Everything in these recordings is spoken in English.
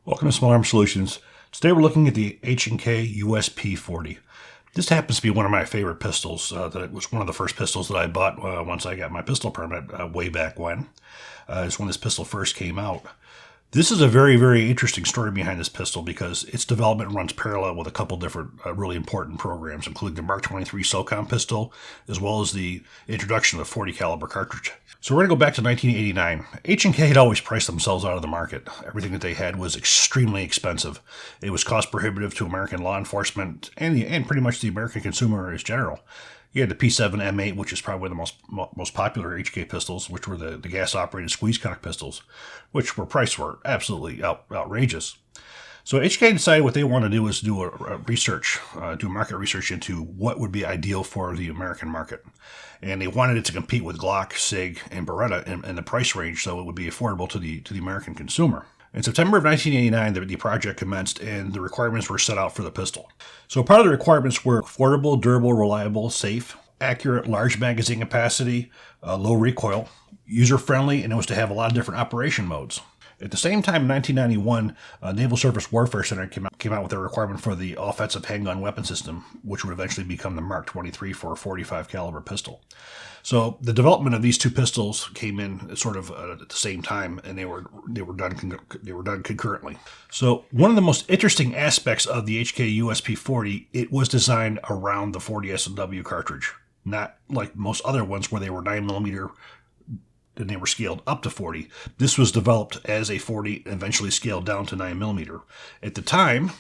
Welcome to Small Arms Solutions. Today we're looking at the H&K USP 40. This happens to be one of my favorite pistols. That was one of the first pistols that I bought once I got my pistol permit way back when. It's when this pistol first came out. This is a very, very interesting story behind this pistol because its development runs parallel with a couple different really important programs, including the Mark 23 SOCOM pistol, as well as the introduction of the 40 caliber cartridge. So we're going to go back to 1989. H&K had always priced themselves out of the market. Everything that they had was extremely expensive. It was cost prohibitive to American law enforcement and pretty much the American consumer as general. You had the P7 M8, which is probably the most popular HK pistols, which were the gas-operated squeeze cock pistols, which were priced were absolutely outrageous. So HK decided what they want to do is do do market research into what would be ideal for the American market. And they wanted it to compete with Glock, SIG, and Beretta in the price range so it would be affordable to the American consumer. In September of 1989, the project commenced and the requirements were set out for the pistol. So part of the requirements were affordable, durable, reliable, safe, accurate, large magazine capacity, low recoil, user-friendly, and it was to have a lot of different operation modes. At the same time, in 1991, Naval Surface Warfare Center came out with a requirement for the offensive handgun weapon system, which would eventually become the Mark 23 for a 45 caliber pistol. So the development of these two pistols came in sort of at the same time, and they were done concurrently. So one of the most interesting aspects of the HK USP 40, it was designed around the 40 S&W cartridge, not like most other ones where they were 9mm. And they were scaled up to 40. This was developed as a 40 and eventually scaled down to 9mm. At the time,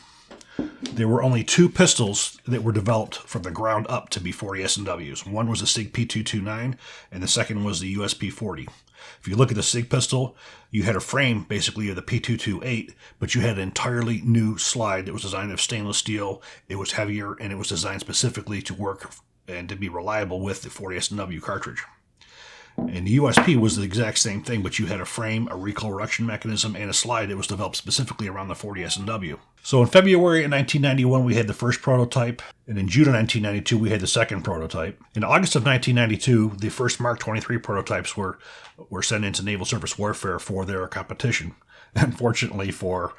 there were only two pistols that were developed from the ground up to be 40 S&Ws. One was the SIG P229, and the second was the USP 40. If you look at the SIG pistol, you had a frame basically of the P228, but you had an entirely new slide that was designed of stainless steel. It was heavier, and it was designed specifically to work and to be reliable with the 40 S&W cartridge. And the USP was the exact same thing, but you had a frame, a recoil reduction mechanism, and a slide that was developed specifically around the 40 S&W. So in February of 1991, we had the first prototype, and in June of 1992, we had the second prototype. In August of 1992, the first Mark 23 prototypes were sent into Naval Surface Warfare for their competition. Unfortunately for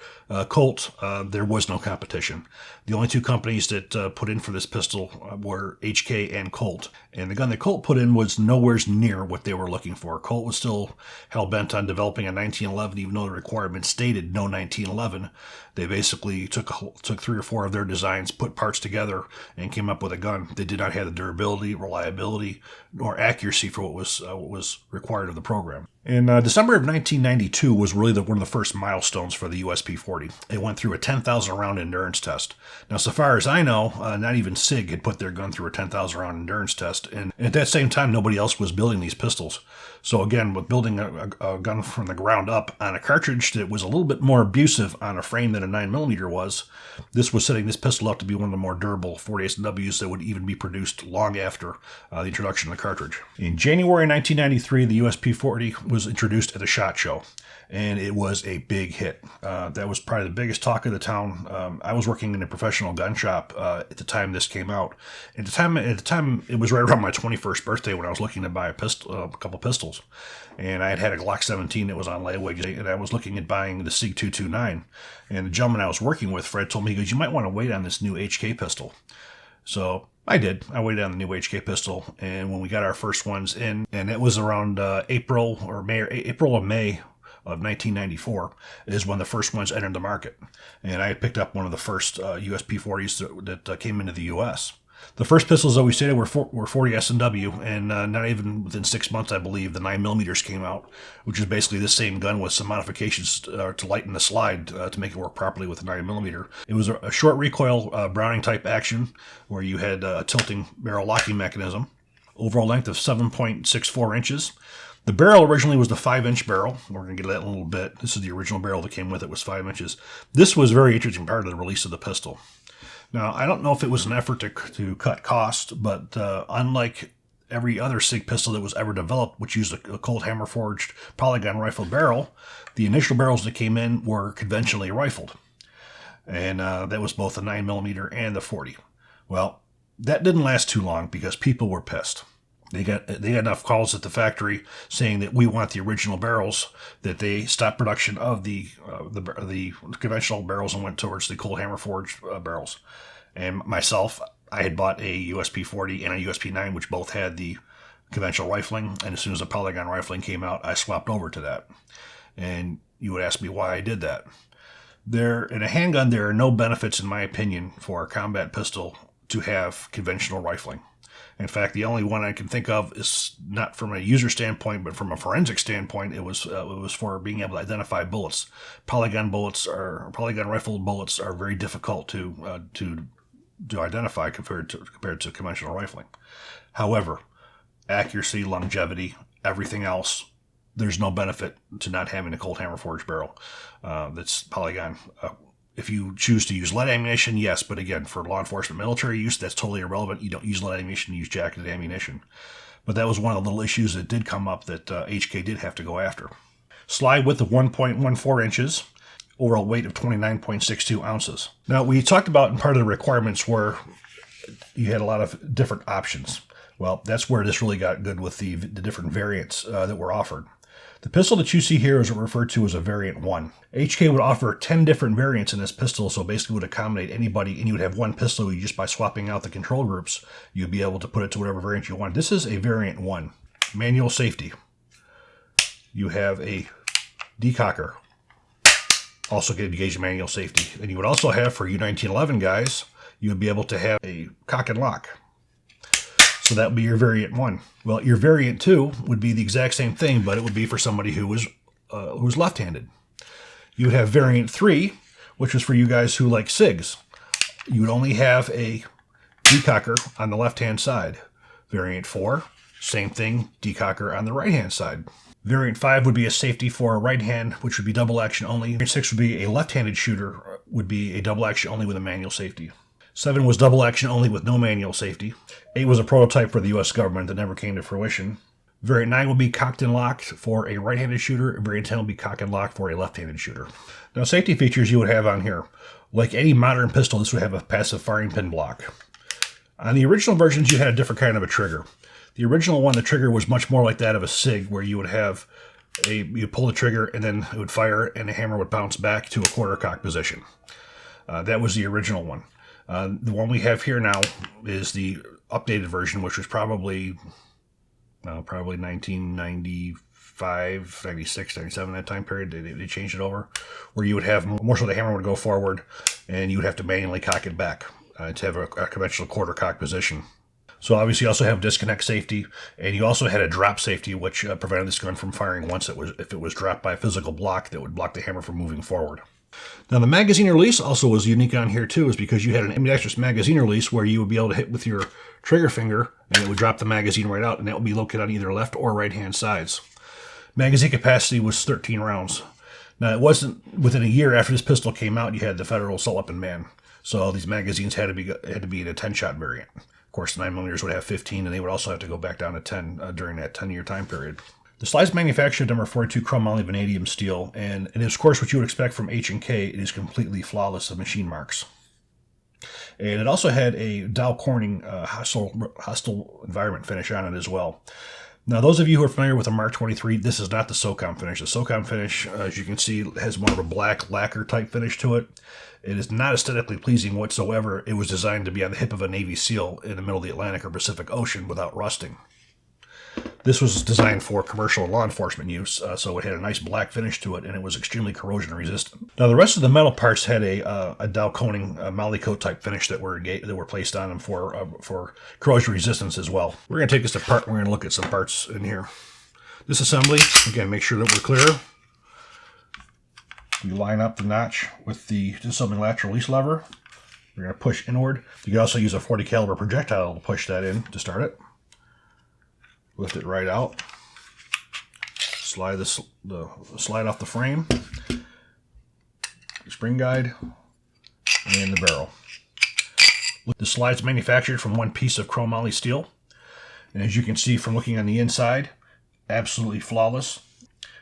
Colt, there was no competition. The only two companies that put in for this pistol were HK and Colt. And the gun that Colt put in was nowhere near what they were looking for. Colt was still hell-bent on developing a 1911, even though the requirement stated no 1911. They basically took 3 or 4 of their designs, put parts together, and came up with a gun. They did not have the durability, reliability, nor accuracy for what was required of the program. In December of 1992 was really one of the first milestones for the USP 40. It went through a 10,000 round endurance test. Now, so far as I know, not even SIG had put their gun through a 10,000 round endurance test, and at that same time, nobody else was building these pistols. So again, with building a gun from the ground up on a cartridge that was a little bit more abusive on a frame than a 9mm was, this was setting this pistol up to be one of the more durable 40 S&Ws that would even be produced long after the introduction of the cartridge. In January 1993, the USP 40 was introduced at the SHOT Show, and it was a big hit. That was probably the biggest talk of the town. I was working in a professional gun shop at the time this came out. At the time, it was right around my 21st birthday when I was looking to buy a couple pistols. And I had a Glock 17 that was on layaway, and I was looking at buying the SIG 229. And the gentleman I was working with, Fred, told me, he goes, "You might want to wait on this new HK pistol." So I did. I waited on the new HK pistol, and when we got our first ones in, and it was around April or May of 1994 is when the first ones entered the market. And I had picked up one of the first USP 40s that came into the U.S. The first pistols, as we stated, were 40 S&W, and not even within 6 months, I believe, the 9mm came out, which is basically the same gun with some modifications to lighten the slide to make it work properly with the 9mm. It was a short recoil Browning-type action where you had a tilting barrel locking mechanism, overall length of 7.64 inches. The barrel originally was the 5-inch barrel. We're going to get to that in a little bit. This is the original barrel that came with it, was 5 inches. This was a very interesting part of the release of the pistol. Now, I don't know if it was an effort to cut cost, but unlike every other SIG pistol that was ever developed, which used a Colt hammer-forged polygon rifle barrel, the initial barrels that came in were conventionally rifled. And that was both the 9mm and the 40. Well, that didn't last too long because people were pissed. They got enough calls at the factory saying that we want the original barrels that they stopped production of the conventional barrels and went towards the cold hammer forged barrels. And myself, I had bought a USP 40 and a USP 9, which both had the conventional rifling. And as soon as the polygon rifling came out, I swapped over to that. And you would ask me why I did that. In a handgun, there are no benefits, in my opinion, for a combat pistol to have conventional rifling. In fact, the only one I can think of is not from a user standpoint, but from a forensic standpoint. It was for being able to identify bullets. Polygon rifle bullets are very difficult to identify compared to conventional rifling. However, accuracy, longevity, everything else, there's no benefit to not having a cold hammer forged barrel that's polygon. If you choose to use lead ammunition, yes, but again, for law enforcement, military use, that's totally irrelevant. You don't use lead ammunition, you use jacketed ammunition. But that was one of the little issues that did come up that HK did have to go after. Slide width of 1.14 inches, overall weight of 29.62 ounces. Now, we talked about in part of the requirements where you had a lot of different options. Well, that's where this really got good with the different variants that were offered. The pistol that you see here is referred to as a variant 1. HK would offer 10 different variants in this pistol, so basically would accommodate anybody, and you would have one pistol. You just by swapping out the control groups, you'd be able to put it to whatever variant you want. This is a variant 1. Manual safety. You have a decocker. Also get engaged in manual safety. And you would also have, for U1911 guys, you would be able to have a cock and lock. So that would be your variant 1. Well, your variant 2 would be the exact same thing, but it would be for somebody who was left-handed. You would have variant 3, which was for you guys who like SIGs. You would only have a decocker on the left-hand side. Variant 4, same thing, decocker on the right-hand side. Variant 5 would be a safety for a right hand, which would be double action only. Variant 6 would be a left-handed shooter, would be a double action only with a manual safety. 7 was double action only with no manual safety. 8 was a prototype for the U.S. government that never came to fruition. Variant 9 will be cocked and locked for a right-handed shooter. Variant 10 will be cocked and locked for a left-handed shooter. Now, safety features you would have on here. Like any modern pistol, this would have a passive firing pin block. On the original versions, you had a different kind of a trigger. The original one, the trigger was much more like that of a SIG, where you would have you pull the trigger and then it would fire and the hammer would bounce back to a quarter cock position. That was the original one. The one we have here now is the updated version, which was probably 1995, 96, 97, that time period. They changed it over, where you would have more so the hammer would go forward and you would have to manually cock it back to have a conventional quarter cock position. So obviously you also have disconnect safety, and you also had a drop safety, which prevented this gun from firing once if it was dropped by a physical block that would block the hammer from moving forward. Now, the magazine release also was unique on here, too, is because you had an ambidextrous magazine release where you would be able to hit with your trigger finger, and it would drop the magazine right out, and that would be located on either left or right-hand sides. Magazine capacity was 13 rounds. Now, it wasn't within a year after this pistol came out, you had the federal assault weapon ban, so these magazines had to be in a 10-shot variant. Of course, the 9mm would have 15, and they would also have to go back down to 10 during that 10-year time period. The slide's manufactured number 42 chrome moly vanadium steel, and it is, of course, what you would expect from H&K. It is completely flawless of machine marks. And it also had a Dow Corning hostile environment finish on it as well. Now, those of you who are familiar with the Mark 23, this is not the SOCOM finish. The SOCOM finish, as you can see, has more of a black lacquer type finish to it. It is not aesthetically pleasing whatsoever. It was designed to be on the hip of a Navy SEAL in the middle of the Atlantic or Pacific Ocean without rusting. This was designed for commercial and law enforcement use, so it had a nice black finish to it, and it was extremely corrosion resistant. Now, the rest of the metal parts had a Dow Corning Molykote type finish that were placed on them for corrosion resistance as well. We're going to take this apart. We're going to look at some parts in here. This assembly, again, make sure that we're clear. You line up the notch with the disassembling latch release lever. We're going to push inward. You can also use a .40 caliber projectile to push that in to start it. Lift it right out. Slide the slide off the frame. The spring guide and the barrel. The slide's manufactured from one piece of chrome moly steel, and as you can see from looking on the inside, absolutely flawless.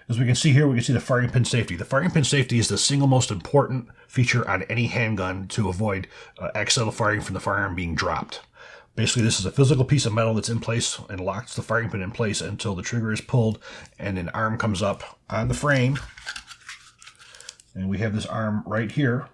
As we can see here, we can see the firing pin safety. The firing pin safety is the single most important feature on any handgun to avoid accidental firing from the firearm being dropped. Basically, this is a physical piece of metal that's in place and locks the firing pin in place until the trigger is pulled and an arm comes up on the frame. And we have this arm right here.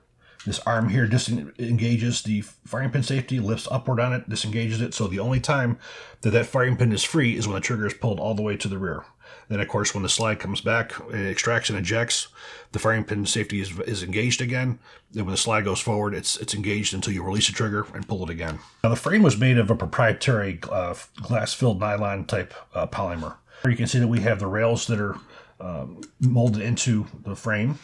This arm here disengages the firing pin safety, lifts upward on it, disengages it. So the only time that that firing pin is free is when the trigger is pulled all the way to the rear. Then, of course, when the slide comes back, it extracts and ejects, the firing pin safety is engaged again. Then when the slide goes forward, it's engaged until you release the trigger and pull it again. Now, the frame was made of a proprietary glass-filled nylon type polymer. Here you can see that we have the rails that are molded into the frame.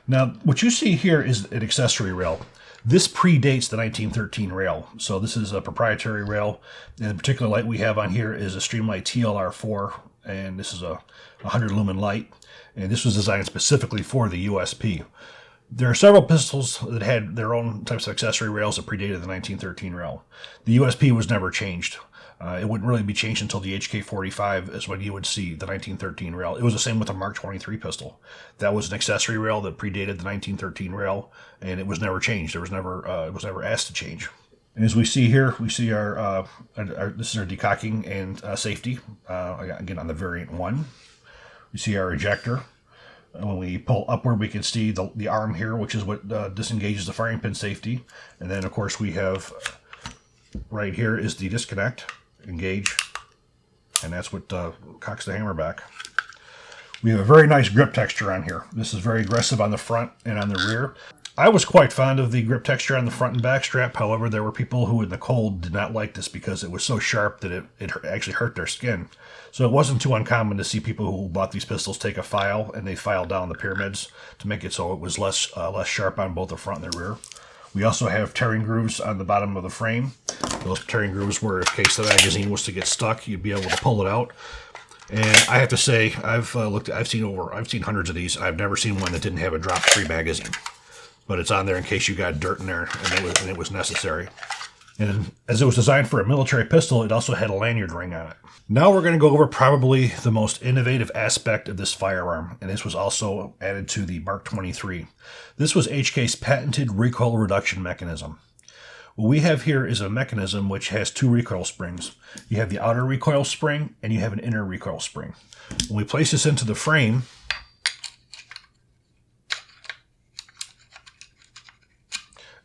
Now, what you see here is an accessory rail. This predates the 1913 rail, so this is a proprietary rail. And the particular light we have on here is a Streamlight TLR4, and this is a 100 lumen light, and this was designed specifically for the USP. There are several pistols that had their own types of accessory rails that predated the 1913 rail. The USP was never changed. It wouldn't really be changed until the HK45 is when you would see the 1913 rail. It was the same with the Mark 23 pistol. That was an accessory rail that predated the 1913 rail, and it was never changed. It was never asked to change. And as we see here, we see our this is our decocking and safety. Again, on the variant 1, we see our ejector. And when we pull upward, we can see the arm here, which is what disengages the firing pin safety. And then, of course, we have right here is the disconnect. Engage, and that's what cocks the hammer back. We have a very nice grip texture on here. This is very aggressive on the front and on the rear. I was quite fond of the grip texture on the front and back strap. However, there were people who in the cold did not like this because it was so sharp that it actually hurt their skin. So it wasn't too uncommon to see people who bought these pistols take a file and they file down the pyramids to make it so it was less sharp on both the front and the rear. We also have tearing grooves on the bottom of the frame. Those tearing grooves were in case the magazine was to get stuck, you'd be able to pull it out. And I have to say, I've seen hundreds of these. I've never seen one that didn't have a drop-free magazine. But it's on there in case you got dirt in there, and it was necessary. And as it was designed for a military pistol, it also had a lanyard ring on it. Now we're going to go over probably the most innovative aspect of this firearm, and this was also added to the Mark 23. This was HK's patented recoil reduction mechanism. What we have here is a mechanism which has two recoil springs. You have the outer recoil spring, and you have an inner recoil spring. When we place this into the frame,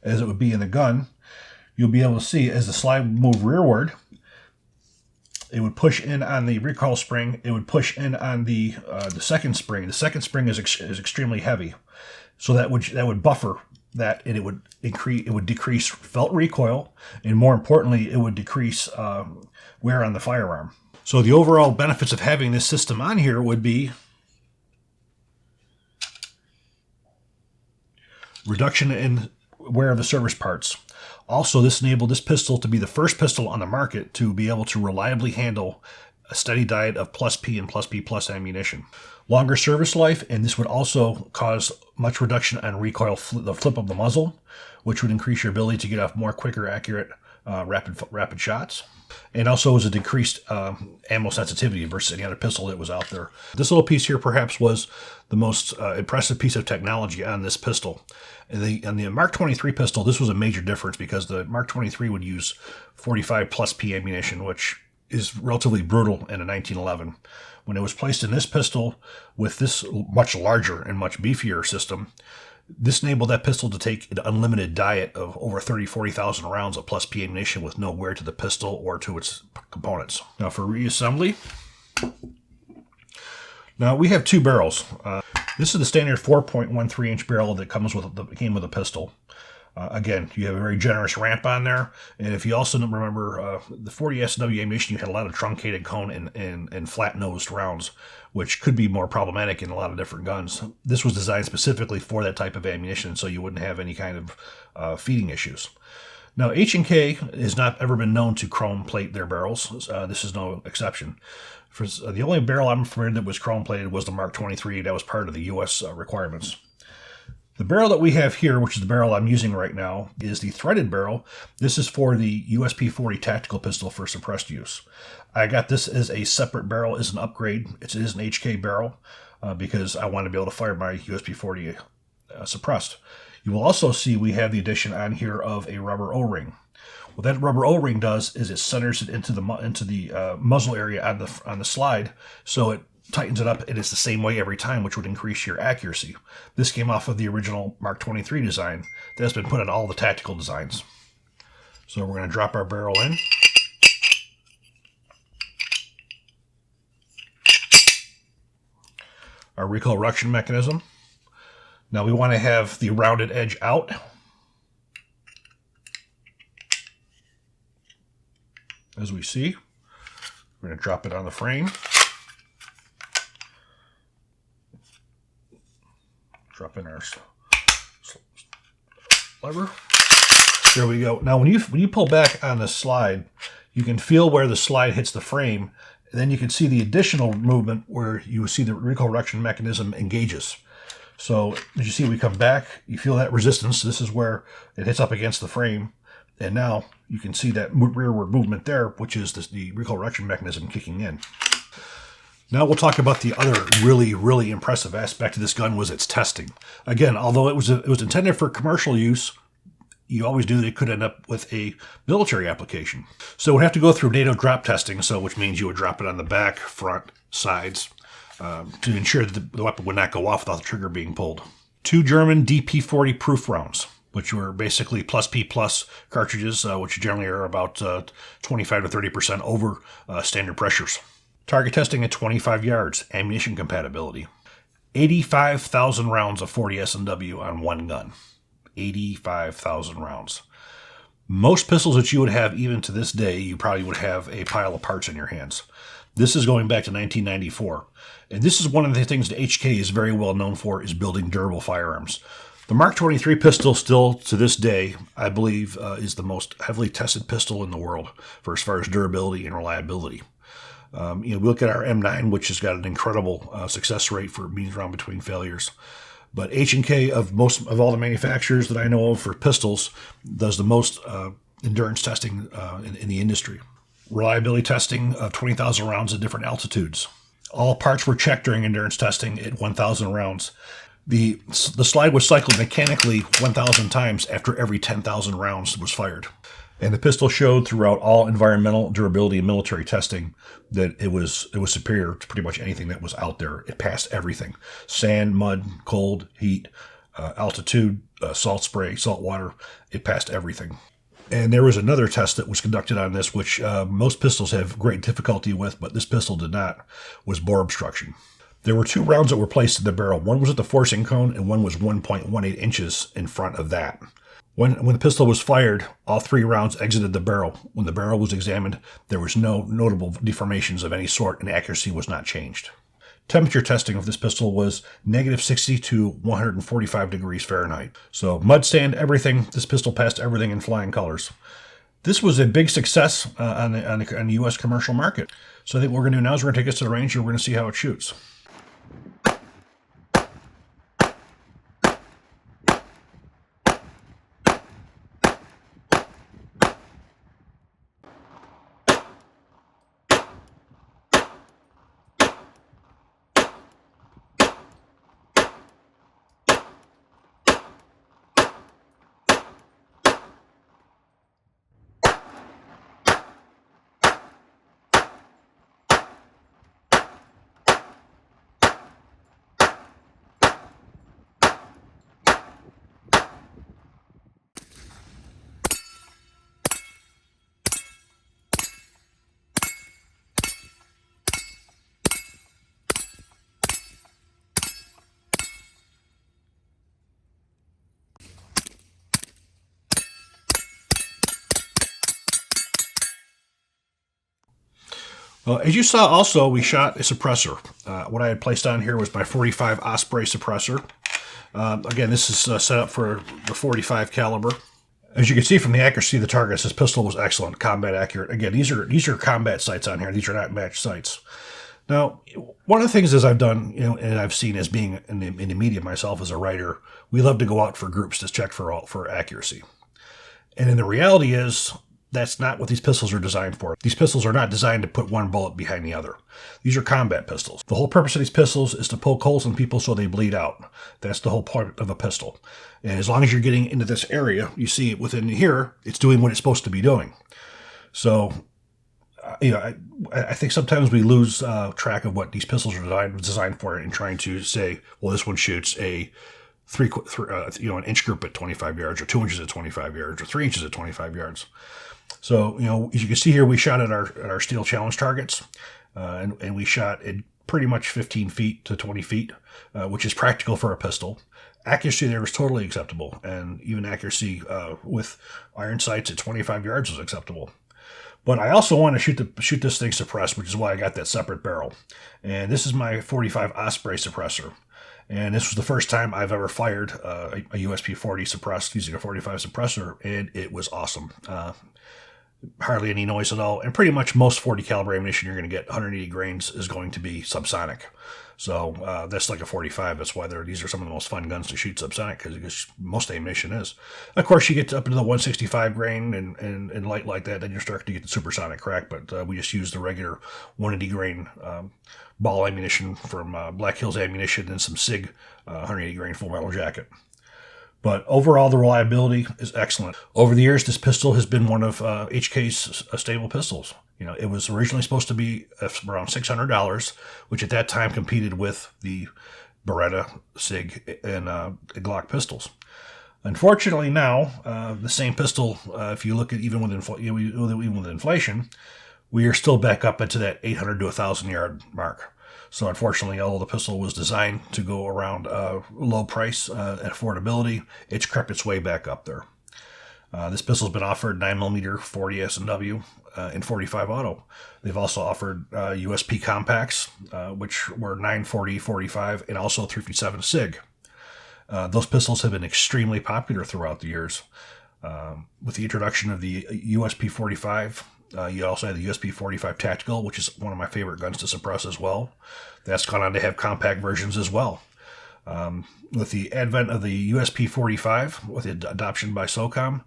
as it would be in the gun, you'll be able to see as the slide would move rearward, it would push in on the recoil spring. It would push in on the second spring. The second spring is extremely heavy, so that would buffer that, and it would decrease felt recoil, and more importantly, it would decrease wear on the firearm. So the overall benefits of having this system on here would be reduction in wear of the service parts. Also, this enabled this pistol to be the first pistol on the market to be able to reliably handle a steady diet of plus P and plus P plus ammunition. Longer service life, and this would also cause much reduction on recoil, the flip of the muzzle, which would increase your ability to get off more quicker, accurate, rapid shots. And also was a decreased ammo sensitivity versus any other pistol that was out there. This little piece here perhaps was the most impressive piece of technology on this pistol. On the Mark 23 pistol, this was a major difference because the Mark 23 would use 45 plus P ammunition, which is relatively brutal in a 1911. When it was placed in this pistol with this much larger and much beefier system, this enabled that pistol to take an unlimited diet of over 40,000 rounds of plus P ammunition with no wear to the pistol or to its components. Now for reassembly, now we have two barrels. This is the standard 4.13 inch barrel that came with a pistol. Again, you have a very generous ramp on there, and if you also remember the 40 SW ammunition, you had a lot of truncated cone and flat-nosed rounds, which could be more problematic in a lot of different guns. This was designed specifically for that type of ammunition, so you wouldn't have any kind of feeding issues. Now, H&K has not ever been known to chrome plate their barrels. This is no exception. The only barrel I'm familiar that was chrome plated was the Mark 23. That was part of the U.S. requirements. The barrel that we have here, which is the barrel I'm using right now, is the threaded barrel. This is for the USP 40 tactical pistol for suppressed use. I got this as a separate barrel as an upgrade. It is an HK barrel because I want to be able to fire my USP 40 suppressed. You will also see we have the addition on here of a rubber O-ring. What that rubber O-ring does is it centers it into the muzzle area on the slide, so it tightens it up, and it's the same way every time, which would increase your accuracy. This came off of the original Mark 23 design that's been put on all the tactical designs. So we're going to drop our barrel in. Our recoil reduction mechanism. Now we want to have the rounded edge out. As we see, we're going to drop it on the frame. Drop in our lever. There we go. Now when you pull back on the slide, you can feel where the slide hits the frame, and then you can see the additional movement where you see the recoil reduction mechanism engages. So as you see, we come back, you feel that resistance. This is where it hits up against the frame, and now you can see that rearward movement there, which is the recoil reduction mechanism kicking in. Now we'll talk about the other really impressive aspect of this gun was its testing. Again, although it was intended for commercial use, you always knew that it could end up with a military application. So we'd have to go through NATO drop testing, which means you would drop it on the back, front, sides, to ensure that the weapon would not go off without the trigger being pulled. 2 German DP40 proof rounds, which were basically plus P plus cartridges, which generally are about 25 to 30% over standard pressures. Target testing at 25 yards, ammunition compatibility. 85,000 rounds of 40 S&W on one gun. 85,000 rounds. Most pistols that you would have, even to this day, you probably would have a pile of parts in your hands. This is going back to 1994. And this is one of the things that HK is very well known for, is building durable firearms. The Mark 23 pistol still, to this day, I believe, is the most heavily tested pistol in the world for as far as durability and reliability. We look at our M9, which has got an incredible success rate for means round between failures. But H&K, of all the manufacturers that I know of for pistols, does the most endurance testing in the industry. Reliability testing of 20,000 rounds at different altitudes. All parts were checked during endurance testing at 1,000 rounds. The slide was cycled mechanically 1,000 times after every 10,000 rounds was fired. And the pistol showed throughout all environmental, durability, and military testing that it was superior to pretty much anything that was out there. It passed everything. Sand, mud, cold, heat, altitude, salt spray, salt water. It passed everything. And there was another test that was conducted on this, which most pistols have great difficulty with, but this pistol did not, was bore obstruction. There were 2 rounds that were placed in the barrel. One was at the forcing cone, and one was 1.18 inches in front of that. When the pistol was fired, all 3 rounds exited the barrel. When the barrel was examined, there was no notable deformations of any sort, and accuracy was not changed. Temperature testing of this pistol was -60 to 145 degrees Fahrenheit. So mud, sand, everything. This pistol passed everything in flying colors. This was a big success on the U.S. commercial market. So I think what we're going to do now is we're going to take this to the range and we're going to see how it shoots. Well, as you saw also, we shot a suppressor. What I had placed on here was my 45 Osprey suppressor. Again, this is set up for the 45 caliber. As you can see from the accuracy of the targets, this pistol was excellent, combat accurate. Again, these are combat sights on here. These are not match sights. Now, one of the things as I've done, and I've seen as being in the media myself as a writer, we love to go out for groups to check for accuracy. And then the reality is, that's not what these pistols are designed for. These pistols are not designed to put one bullet behind the other. These are combat pistols. The whole purpose of these pistols is to poke holes in people so they bleed out. That's the whole point of a pistol. And as long as you're getting into this area, you see it within here, it's doing what it's supposed to be doing. So, I think sometimes we lose track of what these pistols are designed for in trying to say, well, this one shoots an inch group at 25 yards, or 2 inches at 25 yards, or 3 inches at 25 yards. So, as you can see here, we shot at our steel challenge targets, and we shot at pretty much 15 feet to 20 feet, which is practical for a pistol. Accuracy there was totally acceptable, and even accuracy with iron sights at 25 yards was acceptable. But I also want to shoot this thing suppressed, which is why I got that separate barrel. And this is my 45 Osprey suppressor. And this was the first time I've ever fired a USP 40 suppressed using a 45 suppressor, and it was awesome. Hardly any noise at all, and pretty much most 40 caliber ammunition you're going to get 180 grains is going to be subsonic. So that's like a 45. That's why these are some of the most fun guns to shoot subsonic, because most ammunition is. Of course, you get up into the 165 grain and light like that, then you're starting to get the supersonic crack. But we just use the regular 180 grain ball ammunition from Black Hills Ammunition and some SIG 180 grain full metal jacket. But overall, the reliability is excellent. Over the years, this pistol has been one of HK's stable pistols. It was originally supposed to be around $600, which at that time competed with the Beretta, SIG, and Glock pistols. Unfortunately, now the same pistol, if you look at even with inflation, we are still back up into that 800 to 1,000 yard mark. So unfortunately, although the pistol was designed to go around low price and affordability, it's crept its way back up there. This pistol's been offered 9mm 40 S&W and 45 auto. They've also offered USP compacts, which were 940, 45, and also 357 SIG. Those pistols have been extremely popular throughout the years. With the introduction of the USP 45, you also have the USP 45 Tactical, which is one of my favorite guns to suppress as well. That's gone on to have compact versions as well. With the advent of the USP 45, with the adoption by SOCOM,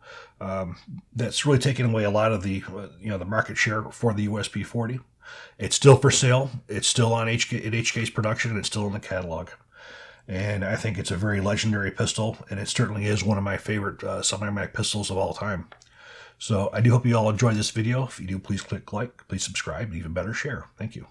that's really taken away a lot of the the market share for the USP 40. It's still for sale. It's still on HK's production, and it's still in the catalog. And I think it's a very legendary pistol, and it certainly is one of my favorite semi-automatic pistols of all time. So I do hope you all enjoyed this video. If you do, please click like, please subscribe, and even better, share. Thank you.